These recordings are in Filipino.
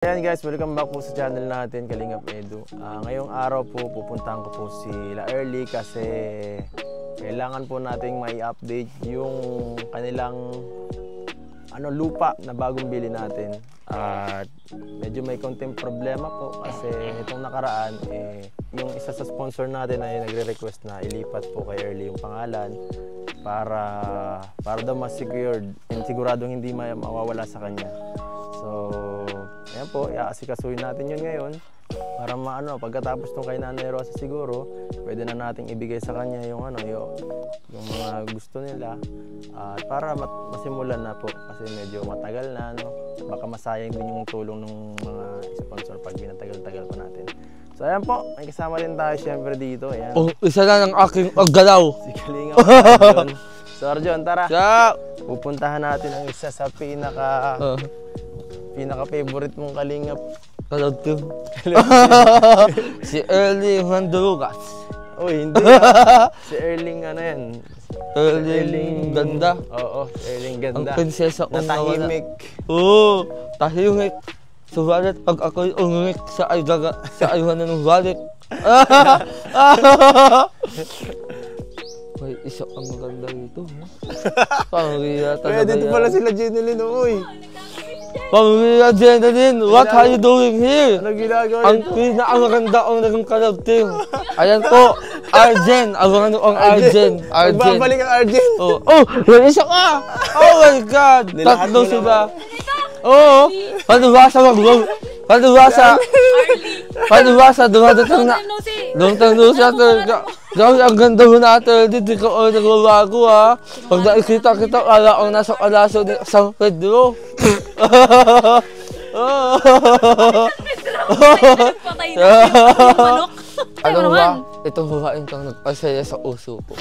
Ayan guys, welcome back po sa channel natin, Kalingap Edu. Ngayong araw po, pupuntahan ko po sila Early kasi kailangan po nating may update yung kanilang lupa na bagong bili natin. At medyo may konting problema po kasi itong nakaraan, yung isa sa sponsor natin ay nagre-request na ilipat po kay Early yung pangalan para daw mas secured and siguradong hindi mawawala sa kanya. So, ayan po, iasikasuhin natin yun ngayon para pagkatapos nung kay Nanay Rosa siguro, pwede na nating ibigay sa kanya yung yung mga gusto nila at para masimulan na po kasi medyo matagal na, baka masayang din yung tulong ng mga sponsor pag binatagal-tagal pa natin. So, ayan po, may kasama din tayo syempre dito. Ayan. Oh, isa na ng aking galaw. Si Kalingap Arjon. So, Arjon, tara. Yeah. Pupuntahan natin ang isa sa pinaka-favorite mong Kalingap. Kalawd ko. Si Early Mandurugas. Uy, hindi. Si Erling yan. Erling ganda. Oo, si Erling ganda. Ang prinsesa kong nawala. Natahimik. Oo, tahimik. Subalit pag ako'y umimik sa ayuhan ng walit. May isa ang maganda rito. Pamilya talaga yan. Kaya dito pala sila Jeneline, uy. Pamilya Jeneline, what are you doing here? Ano ginagawa Ang pinakamaganda ang naging kalab team. Ayan po, Arjen. Abangan ang Arjen. Magbabalik ang Arjen. Oh, may isa ka! Oh my God! Tatlo sila. Oo, Palibasa, dumadatang na. Dumadatang siya talaga. Grabe, ang ganda mo natin. Hindi ka nagbabago ha. Pag nakikita kita, kala kong nasa kalaso ni San Pedro. Patay na yung manok. Ano ba? Itong huwain kang nagpasaya sa uso ko.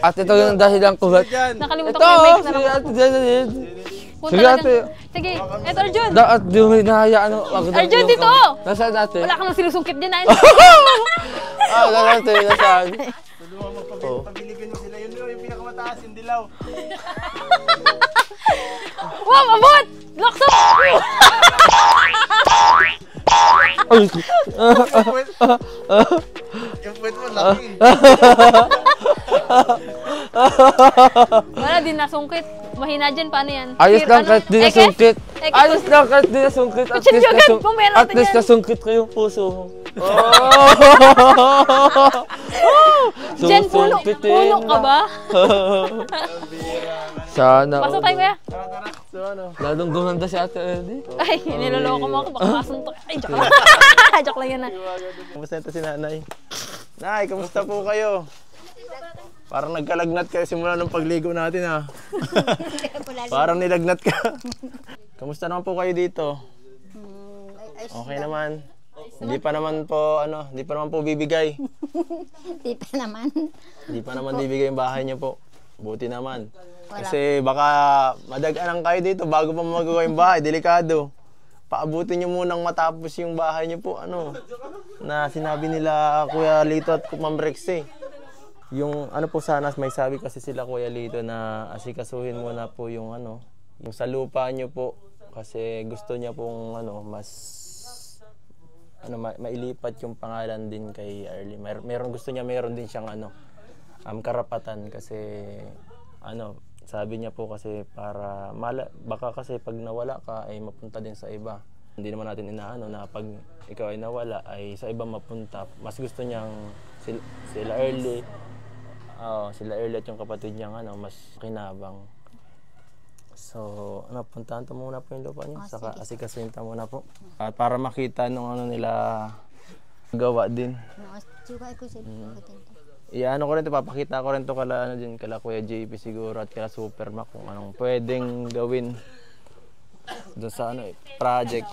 At ito yung dahilan ko ba't... Nakalimutan ko yung mic na Ito, si Ate Jeneline. Sige ate. Sige, eto Arjun. At di mo hinahayaan ang magandang Arjun, dito! Nasaan natin? Wala ka nang sinusungkit dyan na. Wala natin, nasaan? Pabiligin mo sila yun, yung pinakamataas, yung dilaw. Wow, abot! Lakso! Yung puwet mo, laki. Wala din nasungkit. Mahina dyan, paano yan? Ayos lang kahit di nasungkit. Ayos lang kahit di nasungkit. At least nasungkit ko yung puso mo. Jen, puno ka ba? Sana. Pasok tayo kuya. Tara. So Lalong gumanda si Ate Eddie. Ay, niloloko mo ako. Baka masuntok. Ay, joke lang. Joke lang yan na. Kamusta ito si Nanay? Nay, kamusta po kayo? Parang nagkalagnat kayo simula ng pagligo natin ha. Parang nilagnat ka. Kamusta naman po kayo dito? Okay naman. Hindi pa naman po bibigay. Hindi pa naman bibigay yung bahay niyo po. Buti naman. Kasi baka madaganan kayo dito bago pa magawa yung bahay, delikado. Paabutin niyo munang matapos yung bahay niyo po, na sinabi nila Kuya Lito at Ma'am Rex. Yung po sana may sabi kasi sila Kuya Lito na asikasuhin muna po yung yung sa lupa niyo po kasi gusto niya pong mas mailipat yung pangalan din kay Early. Meron din siyang karapatan kasi sabi niya po kasi para baka kasi pag nawala ka ay mapunta din sa iba. Hindi naman natin na pag ikaw ay nawala ay sa iba mapunta. Mas gusto niyang sila Early at yung kapatid niyang mas kinabang. So, puntahan to muna po yung lupa niyo. Saka asikasuhin ta muna po. At para makita nung nila gawa din. Ko rin to, papakita ko rin to kala Kuya JP siguro at kala Supermac kung anong pwedeng gawin doon sa project.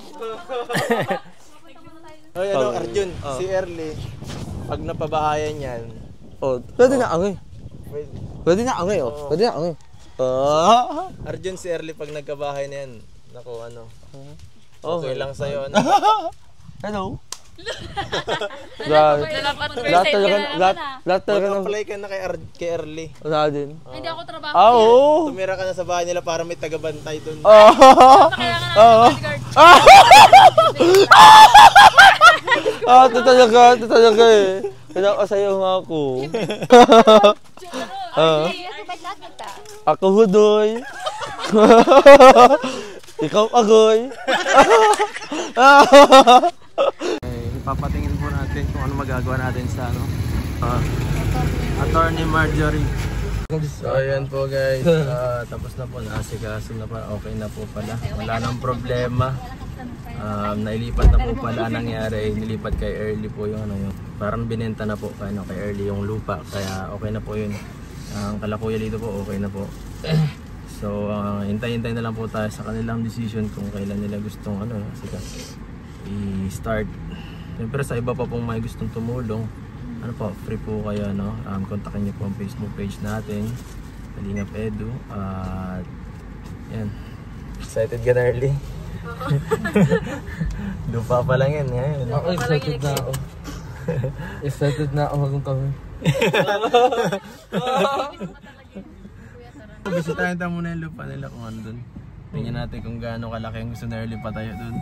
Oy, Arjun, si Early, pag napabahayan yan, Pwede na angay. Pwede na angay. Arjun, si Early pag nagkabahay na yan, naku, okay lang sa'yo, Hello. Grabe. Lahat talaga, lahat talaga ng... Mag-apply ka na kay Early. Wala din. Hindi ako trabaho. Ah, oo. Tumira ka na sa bahay nila para may tagabantay doon. Oo. Kaya nga Oo. Ah, ito talaga eh. Pinakasayo nga ako. Ako hudoy. Ikaw agoy. Ipapatingin po natin kung ano magagawa natin sa ano. Attorney Marjorie. So ayan po guys, tapos na po, naasikaso na pa, okay na po pala, wala nang problema. Nailipat na po pala, nangyari, nilipat kay Early po yung ano yun. Parang binenta na po kay Early yung lupa, kaya okay na po yun. Ang kalakuya dito po, okay na po. So hintay-hintay na lang po tayo sa kanilang decision kung kailan nila gustong ano, i-start. Siyempre sa iba pa pong may gustong tumulong, ano po, free po kayo, no? Kontakin niyo po ang Facebook page natin, Kalingap Edu. Yan. Excited ka na, Early? Lupa pa lang yan. Ako excited na ako. Excited na ako maging kami. Bisitahin tayo muna yung lupa nila kung ano dun. Tingnan natin kung gaano kalaki ang gusto na Early pa tayo dun.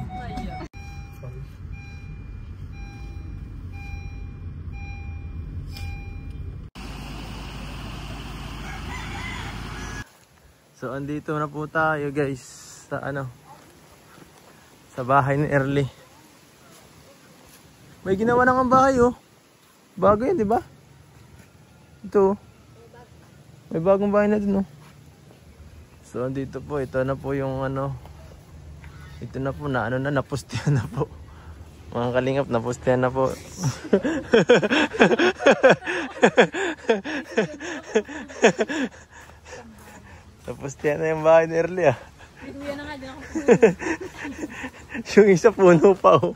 So andito na po tayo guys sa ano, sa bahay ni Early. May ginawa na ng bahay oh. Bago yun, di ba? Ito. May bagong bahay na din oh. So andito po, ito na po yung ano. Ito na po na ano na, napustihan na po. Mga kalingap, napustihan na po. Napustihan na yung bahay ni Early ah. Yung isa puno pa oh.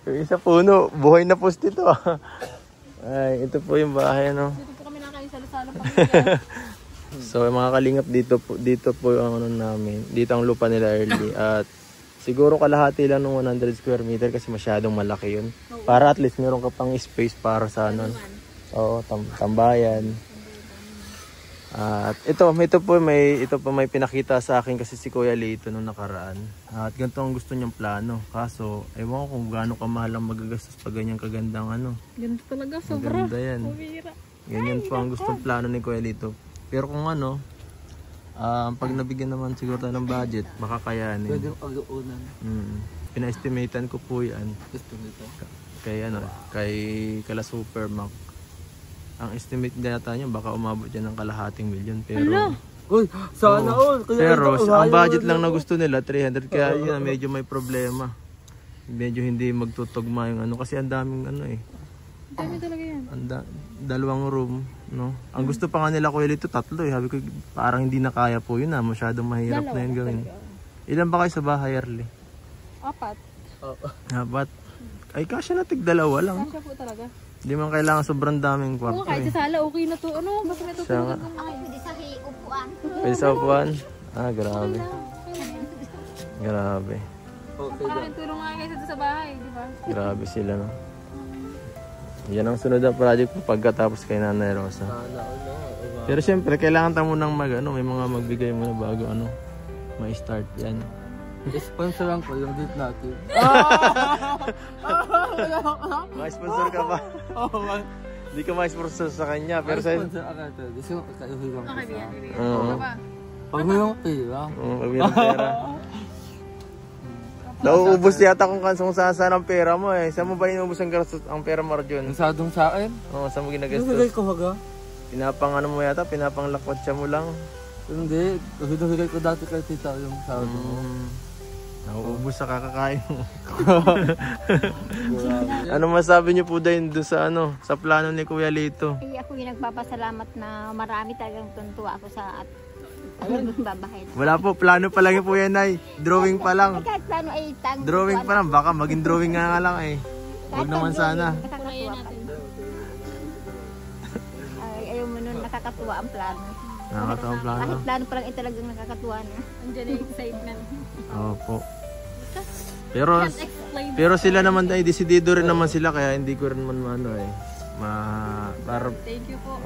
Yung isa puno, buhay na post ito ah. Ay, ito po yung bahay ano. Dito po kami nakakisalo-salo pa. So mga kalingap, dito po yung ano namin. Dito ang lupa nila Early at siguro kalahati lang ng 100 square meter kasi masyadong malaki yun. Para at least meron ka pang space para sa ano. Oo, tambayan. At ito po may pinakita sa akin kasi si Kuya Lito nung nakaraan. At ganito ang gusto niyang plano. Kaso ewan ko kung gaano kamahal ang magagastos pag ganyang kagandang ano. Ganda talaga, sobra. Maganda yan. Ganyan po ang gustong plano ni Kuya Lito. Pero kung ano, pag nabigyan naman siguro tayo ng budget, baka kayanin. Pwede yung pag-uunan. Pina-estimatean ko po yan. Gusto nito. Kay Kala Supermac. Ang estimate data niya baka umabot yan ng kalahating milyon. Pero uy, sana all. Pero ang budget lang na gusto nila 300, kaya yun medyo may problema. Medyo hindi magtutugma yung ano kasi ang daming ano eh. Dami talaga yan. Dalawang room, no. Ang gusto pa nga nila Kuya Lito 3 eh. Sabi ko parang hindi na kaya po yun ah, masyadong mahirap na yun gawin. Ilan ba kayo sa bahay, Early? 4. 4. Ay kasya na tig-2 lang. Kasya po talaga. Hindi man kailangan sobrang daming kwarto Oo, kahit eh. sa sala, okay na to. Ano, basta may tutulog ng mga. Pwede sa upuan. Pwede sa upuan? Ah, grabe. Grabe. Okay Parang tulong nga kayo sa bahay, di ba? Grabe sila, no? Yan ang sunod na project po pagkatapos kay Nanay Rosa. Sana all. Pero syempre, kailangan tayo munang may mga magbigay muna bago ma-start yan. Sponsor lang ko yung date natin. Ma-sponsor ka ba? Hindi ka ma-sponsor sa kanya, pero sa... Sponsor ako ito. Gusto ko kaibigan ko sa... Oo. Pag may yung pera. Oo, pag may pera. Nauubos yata kung saan ang pera mo eh. Saan mo ba inubos ang pera mo, Arjun? Nasadong sa akin? Oo, saan mo Nagagay ginagastos? ko haga? Mo yata, pinapanglakwatsa mo lang. Hindi. Higay ko dati kay tita yung sahod mo. Nauubos sa kakakain mo. Ano masabi niyo po doon sa sa plano ni Kuya Lito? Ay, ako yung nagpapasalamat na marami talagang tuntua ako sa babahay. Wala po, plano pa lang po yan ay. Drawing pa lang. Kahit plano ay Drawing pa lang, baka maging drawing nga lang eh. Huwag naman sana. Nakakatuwa pa. Ay, ayaw mo nun, nakakatuwa ang plano. Nakakatawa ang plano. Kahit plano pa lang ay talagang nakakatuwa na. Andiyan na yung excitement. Opo. Pero Can't explain Pero sila naman ay desidido rin naman sila kaya hindi ko rin man Thank you po.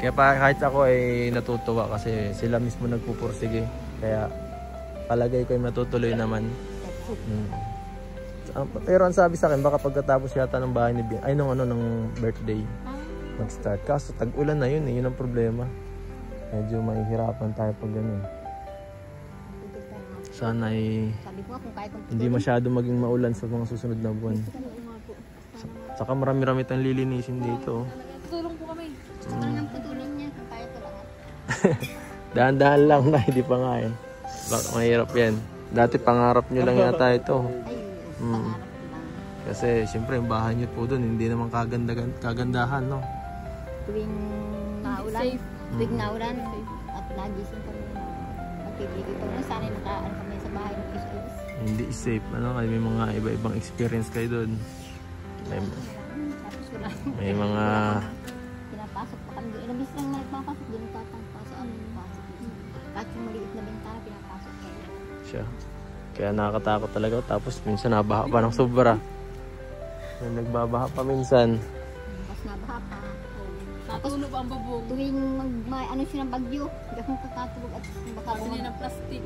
Kaya kahit ako ay natutuwa kasi sila mismo nagpupursige. Kaya palagay ko ay matutuloy naman. Pero ang sabi sa akin baka pagkatapos yata ng bahay ni Bian, ay nung birthday mag-start. Kaso tag-ulan na yun yun ang problema. Medyo mahihirapan tayo pag ganun. Sana ay hindi masyado maging maulan sa mga susunod na buwan. Saka marami-rami tayong lilinisin dito. Tulong po kami. Ang putulin niya kung kaya ko lang. Dahan-dahan lang na, hindi pa nga eh. Baka mahirap yan. Dati pangarap nyo lang yata ito. Kasi siyempre yung bahay nyo po doon, hindi naman kagandahan, no? Tuwing naulan, at nagising kami na magpipigil kami. Sana nakaan kami sa bahay ng is. Hindi safe, ano? May mga iba-ibang experience kayo doon. May mga pinapasok pa kami. Ilang bis lang nagpapasok doon tatangpasok. Kahit yung maliit na bintana, pinapasok kayo. siya. Kaya nakakatakot talaga. Tapos minsan nabaha pa ng sobra. Nagbabaha pa minsan. Tapos nabaha pa. Natulog ang bubong. Tuwing ano siya ng bagyo, gano'n kakatulog at baka Kasi ng plastic.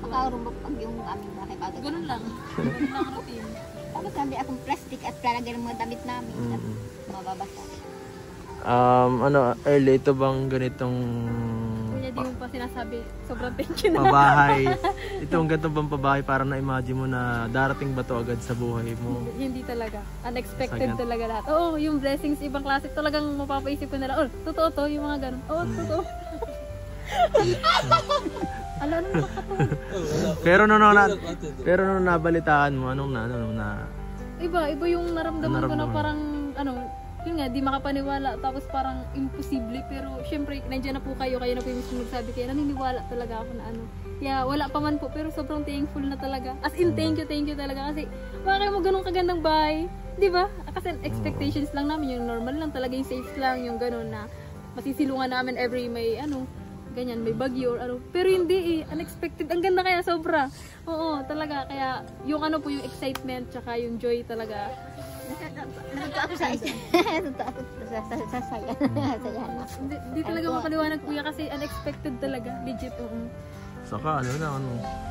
baka rumbok pag yung aming bahay bago. Ganun lang. Ganun lang routine. Tapos sabi akong plastic at lalagyan ng mga damit namin at mababasa. Early ito bang ganitong Kunya di mo pa sinasabi, sobrang thank you na. pabahay? Itong ganito bang pabahay para na-imagine mo na darating ba to agad sa buhay mo? Hindi talaga. Unexpected Sagad. talaga lahat. Oo, yung blessings, ibang klase. Talagang mapapaisip ko na lang, totoo to, yung mga ganun. Oo, totoo. Ala, ano Pero nung nabalitaan mo, anong na Iba yung naramdaman ko na Naramdaman. parang, yun nga, di makapaniwala. Tapos parang imposible. Pero syempre, nandiyan na po kayo na po yung mismo nagsabi. Kaya naniniwala talaga ako na Kaya wala pa man po, pero sobrang thankful na talaga. As in, thank you talaga. Kasi bakit mo ganun kagandang bahay? Di ba? Kasi expectations lang namin, yung normal lang talaga, yung safe lang, yung ganun na masisilungan namin every may ganyan, may bagyo or Pero hindi unexpected. Ang ganda kaya sobra. Oo, talaga. Kaya yung po, yung excitement, tsaka yung joy talaga. Natuto ako sa isa. Natuto ako sa saya. Hindi talaga makaliwanag kuya kasi unexpected talaga. Legit, Saka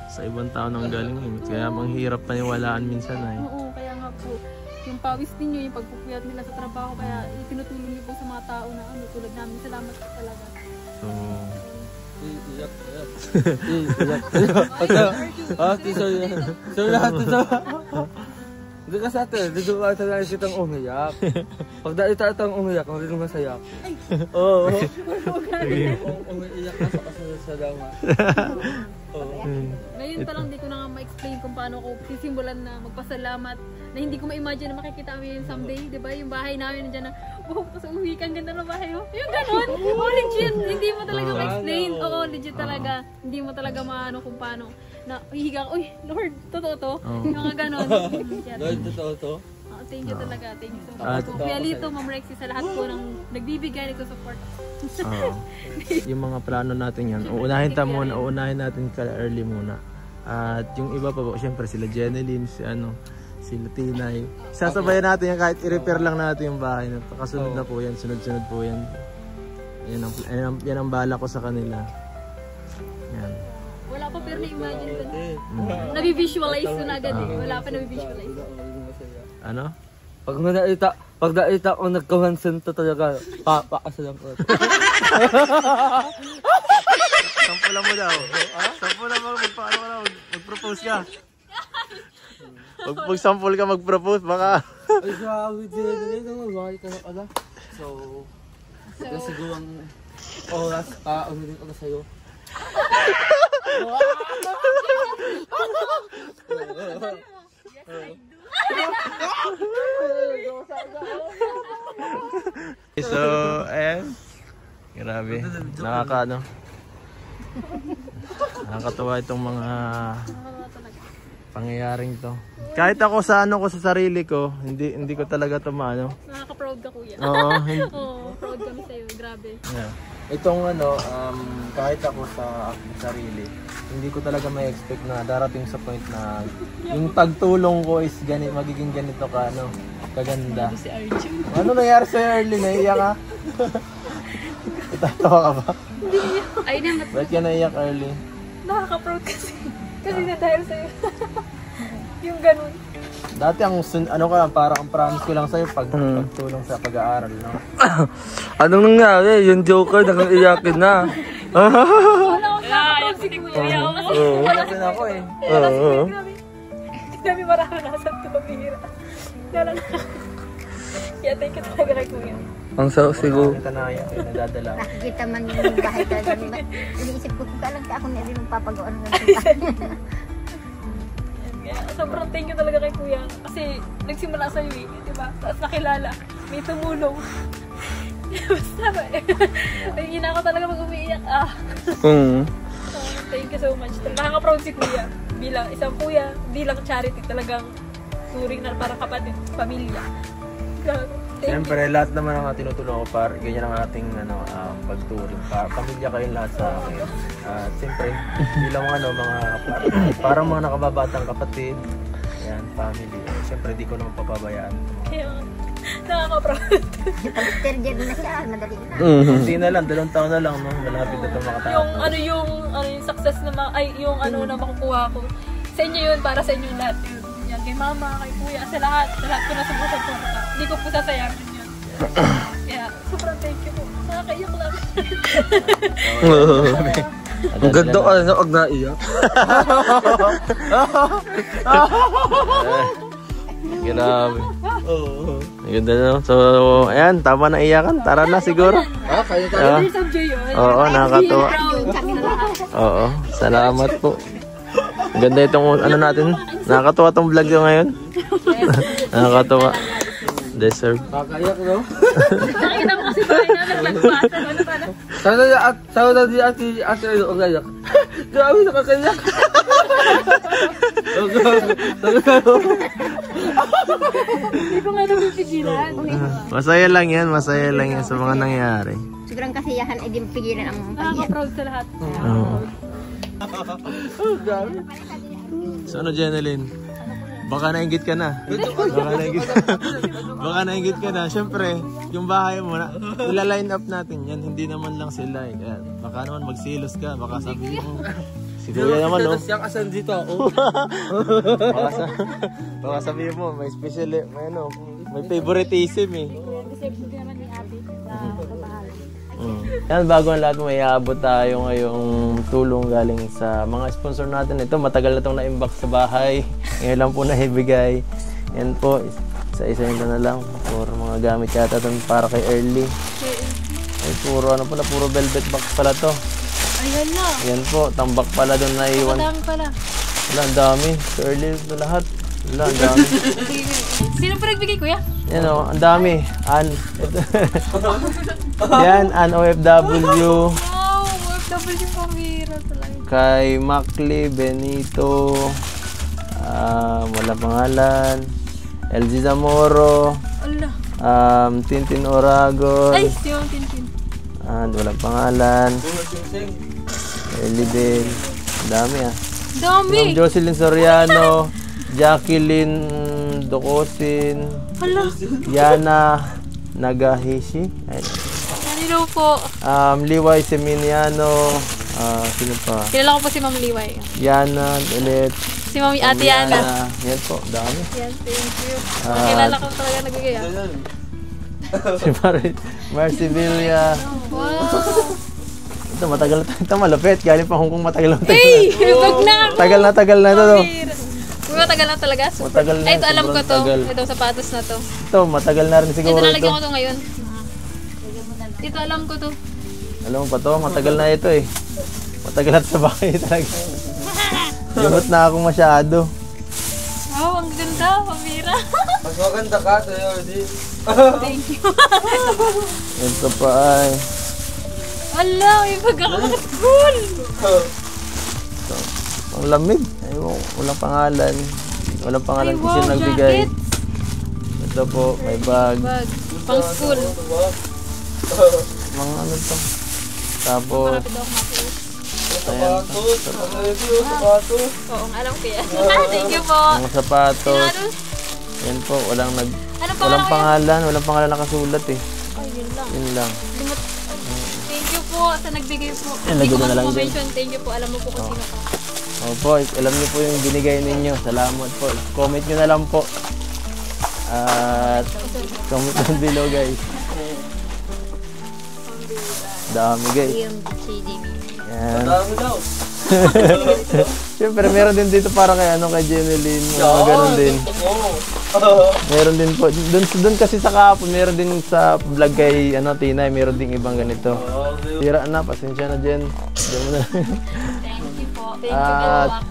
sa ibang tao nang galing yun. Kaya manghirap paniwalaan minsan ay. Oo, kaya nga po. Yung pawis ninyo, yung pagpupuyat nila sa trabaho, kaya itinutulong niyo po sa mga tao na tulad namin. Salamat po talaga. So, Iyak. So lahat ito. Hindi ka sa atin, dito ka talaga kitang umiyak. Pag dahil tatang umiyak, magiging masaya. Oo. Umiyak ka sa kasalamat. Ngayon pa lang di ko na nga ma-explain kung paano ko sisimulan na magpasalamat na hindi ko ma-imagine na makikita kami yun someday, di ba? Yung bahay namin nandiyan na, kasi uwi ka, ang ganda ng bahay mo. Yung ganun, legit, hindi mo talaga ma-explain. Oo, legit talaga. Hindi mo talaga maano kung paano. Na hihiga ka, uy, Lord, totoo to. Yung mga ganun. Lord, totoo to? Thank you talaga, thank you so much. Kuya Lito, Ma'am Rexy, sa lahat po ng nagbibigay nito support. yung mga plano natin yan, uunahin natin early muna. At yung iba pa po, syempre sila Jeneline, sila Tinay. Sasabayan natin yan kahit i-repair lang natin yung bahay. Kasunod na po yan, sunod-sunod po yan. Yan ang bala ko sa kanila. Yan. Wala pa pero na-imagine ko na. Nabi-visualize ko na agad Wala pa nabi-visualize. Pag nakita ko nagkawansan to talaga, papakasalan ko. Sampulan mo daw. Sampulan mo, mag-propose ka. Pag sample ka mag-propose, baka. Ay, grabe din. Magbahay ka na pala. So, siguro ang oras pa, umiling ko na sa'yo. So, ayan. Grabe. Nakakatuwa itong mga pangyayaring to. Kahit ako sa sarili ko, hindi ko talaga ito maano. Nakaka-proud ka kuya. Oo. Proud kami sa'yo. Grabe. Yeah. Itong kahit ako sa aking sarili, hindi ko talaga may expect na darating sa point na yung pagtulong ko is magiging ganito ka, ano, kaganda. Ano nangyari sa Early? Naiiyak ka? Itatawa ka ba? Ay naman. Ba't ka naiiyak, Early? Nakaka-proud kasi. Kasi na dahil sa'yo. Yung ganun. Dati ano ka, parang ang promise ko lang sa'yo pagtulong sa pag-aaral, no? Anong nangyari? Yung Joker, nakaiyakin na. Wala akong nakaka-proud si Kuya. Wala din ako eh. Tignan mo marami nasa tumira. Kaya thank you talaga kay Kuya. Ang sarap siguro. Nakita na yan, nadadala. Nakikita man yung bahay talaga. Iniisip ko kung kailan ako na rin magpapagawa ng Kaya sobrang thank you talaga kay Kuya. Kasi nagsimula sa'yo eh, di ba? Tapos nakilala, may tumulong. Basta ba eh. Nagigina ako talaga pag umiiyak. Thank you so much. Nakaka-proud si Kuya. Bilang isang kuya, bilang charity talagang turing na parang kapatid, pamilya. Siyempre, lahat naman ang tinutulong ko para ganyan ang ating pagturing. Pamilya kayong lahat sa akin. Siyempre, bilang parang mga nakababatang kapatid. Ayan, family. Siyempre, di ko naman papabayaan. Kaya, nakaka-proud. Third year na siya, madali na. Hindi na lang, 2 taon na lang, no? Malapit na ito makatapos. yung success na na makukuha ko. Sa inyo yun, para sa inyo lahat yun. Yan, kay mama, kay kuya, sa lahat ko na sumusuporta. Hindi ko po sasayangin yun. Kaya, sobrang thank you po. Nakakaiyak lang. Ang ganda ka na pag naiyak. Grabe. Ang ganda na. So, ayan, tama na iyakan. Tara na siguro. Kaya tayo. Years of joy yun. Oo, nakakatuwa. Kami na lahat. Oo, salamat po. Ang ganda itong natin. Nakakatuwa itong vlog ko ngayon. Nakakatuwa. Deserve. Kakayak, no? Nakikita mo kasi bahay namin, nagpasa. Ano pala? Sana di ate ang gayak. Grabe, nakakayak. Hindi ko nga napipigilan. Masaya lang yan sa mga nangyari. Sobrang kasiyahan ay di mapigilan ang pag-iyak. Nakaka-proud sa lahat. Oo. So ano, Jeneline? Baka nainggit ka na. Baka nainggit ka na. Siyempre, yung bahay mo na, ila-line up natin yan. Hindi naman lang sila eh. Kaya, baka naman magsilos ka. Baka sabihin mo. Si Kuya naman, no? Siyang asan dito ako. Baka sabihin mo, may special, may favoritism eh. Deserve din naman ni Abby na kamahal. Yan, bago ang lahat, may iabot tayo ngayong tulong galing sa mga sponsor natin. Ito, matagal na itong na-inbox sa bahay. Ngayon lang po naibigay. Yan po, isa-isa nito na lang. Puro mga gamit yata ito para kay Early. Ay, puro velvet box pala to. Ayan na. Yan po, tambak pala doon na iwan. Madami pala. Wala, ang dami. Sa Early ito lahat. Wala, ang dami. Sino pa nagbigay, Kuya? Yan o, ang dami. Yan, an OFW. Wow, OFW pamira talaga. Kay Macli, Benito, wala pangalan, LG Zamoro, Allah. Tintin Oragon, Ay, si Ma'am Tintin. wala pangalan, Eliden, dami Dami. Ma'am Jocelyn Soriano, Jacqueline Dokosin, Allah. Yana Nagahishi, Hello po. Liway Seminiano, sino pa? Kilala ko po si Ma'am Liway. Yana ulit. Si Mami Ate Yana. Yan po, dami. Yan, thank you. Kilala ko talaga nagbigay. Si Marcy Villa. Wow. Ito, matagal na. Ito, malapit. Galing pa Hong Kong, matagal na. Hey! Wag na! Tagal na ito. Matagal na talaga. Super. Matagal na. Ay, ito alam ko to. Tagal. Itong sapatos na to. Ito, matagal na rin siguro Ito ito. nalagyan ko to ngayon. Ito alam ko to. Alam mo pa to, matagal na ito eh. Matagal na sa bahay talaga. Lumot na ako masyado. Wow, ang ganda. Pamira. Mas maganda ka, tayo, di. Thank you. Ito pa ay. Ala, may pagkakaschool. Ang lamig. Ay, walang pangalan. Walang pangalan Ay, kung wow, sino nagbigay. jacket. Ito po, may bag. Bag. Pang school. Mga ano to. Tapos, Marapit ako makius. Sapatos. Sapatos. Oo, alam ko yan. Thank you po. Mga sapatos. Ano? Yan po, walang Ano pa walang pangalan, walang pangalan nakasulat eh. Ay, yun lang. Yun lang. Thank you po sa nagbigay po. Yan, lagyan na lang dyan. mention. Thank you po. Alam mo po kung sino ka. Opo, alam niyo po yung binigay ninyo. Salamat po. Comment nyo na lang po. At comment down below guys. Dami guys. Yung CD mo. Yan. Dami daw. Siyempre meron din dito para kay kay Jeneline. Mga ganun din. Meron din po. Doon kasi sa kahapon, meron din sa vlog kay Tinay, meron din ibang ganito. Tira na, pasensya na Jen. Diyan mo na. Thank you po. Thank you, At Max.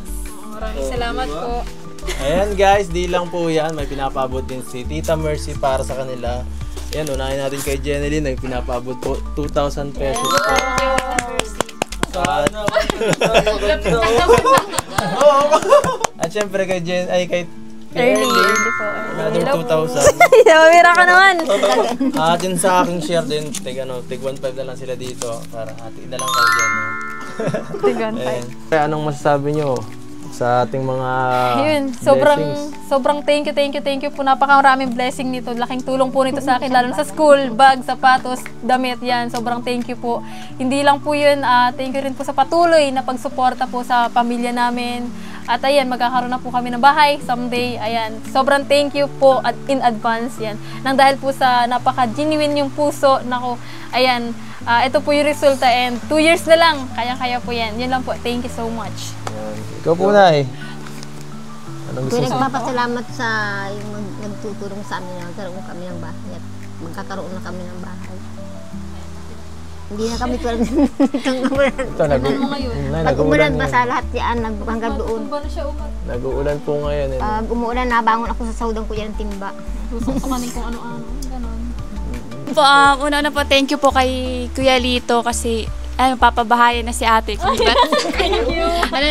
Maraming salamat po. ayan guys, di lang po yan. May pinapaabot din si Tita Mercy para sa kanila. Ayan, unahin natin kay Jeneline. May pinapaabot po 2,000 pesos po. At syempre kay kay Early po. another 2,000. Namamira ka naman. At yun sa aking share din, tig 1.5 na lang sila dito para hati na lang kayo dyan. Tigan Ayan. Kaya anong masasabi nyo sa ating mga Ayun, sobrang thank you po. Napakaraming blessing nito. Laking tulong po nito sa akin, lalo na sa school, bag, sapatos, damit yan. Sobrang thank you po. Hindi lang po yun, thank you rin po sa patuloy na pagsuporta po sa pamilya namin. At ayan, magkakaroon na po kami ng bahay someday. Ayan, sobrang thank you po in advance yan. Nang dahil po sa napaka-genuine yung puso. Nako, ayan, ito po yung resulta and 2 years na lang. Kaya-kaya po yan. Yun lang po. Thank you so much. Ayan. Ikaw po na eh. Anong gusto Kaya mo? nagpapasalamat sa yung nagtutulong sa amin na magkaroon kami ng bahay at magkakaroon na kami ng bahay. Hindi na kami tulad ng Ito, pag umulan basa lahat yan, hanggang doon. Ba na siya umat? Nag-uulan po ngayon eh. Pag umuulan, nabangon ako sa sawdang ko yan ng timba. Susuksukanin kung ano-ano. Ganon. Po, una po, thank you po kay Kuya Lito kasi papabahayan na si ate.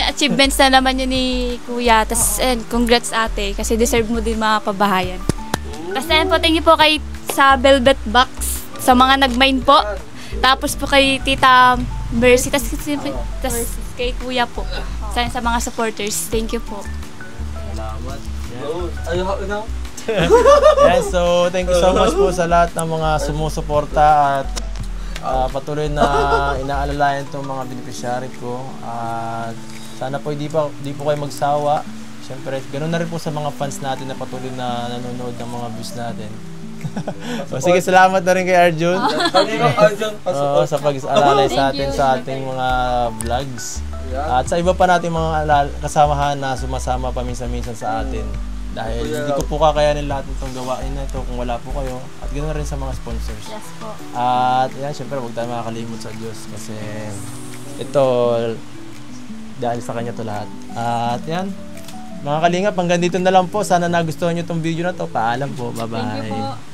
Achievements na naman yun ni Kuya. Tapos, congrats ate kasi deserve mo din mapabahayan. Tapos, po, thank you po kay sa Velvet Box sa mga nag-mine po. Tapos po kay Tita Mercy. Tapos kay Kuya po. Sa mga supporters. Thank you po. Salamat. Ayaw na. Yes, so thank you so much po sa lahat ng mga sumusuporta at patuloy na inaalalayan itong mga beneficiary ko. At sana po di po kayo magsawa. Siyempre, ganoon na rin po sa mga fans natin na patuloy na nanonood ng mga views natin. So, sige, salamat na rin kay Arjun. Sa pag-alalay sa atin sa ating mga vlogs. At sa iba pa natin mga kasamahan na sumasama paminsan-minsan sa atin. Dahil hindi ko po kakayanin lahat itong gawain na ito kung wala po kayo. At ganoon rin sa mga sponsors. Yes po. At yan, syempre huwag tayo makakalimot sa Diyos kasi ito dahil sa Kanya to lahat. At yan, mga kalingap, hanggang dito na lang po. Sana nagustuhan nyo itong video na to. Paalam po. Bye-bye. Thank you po.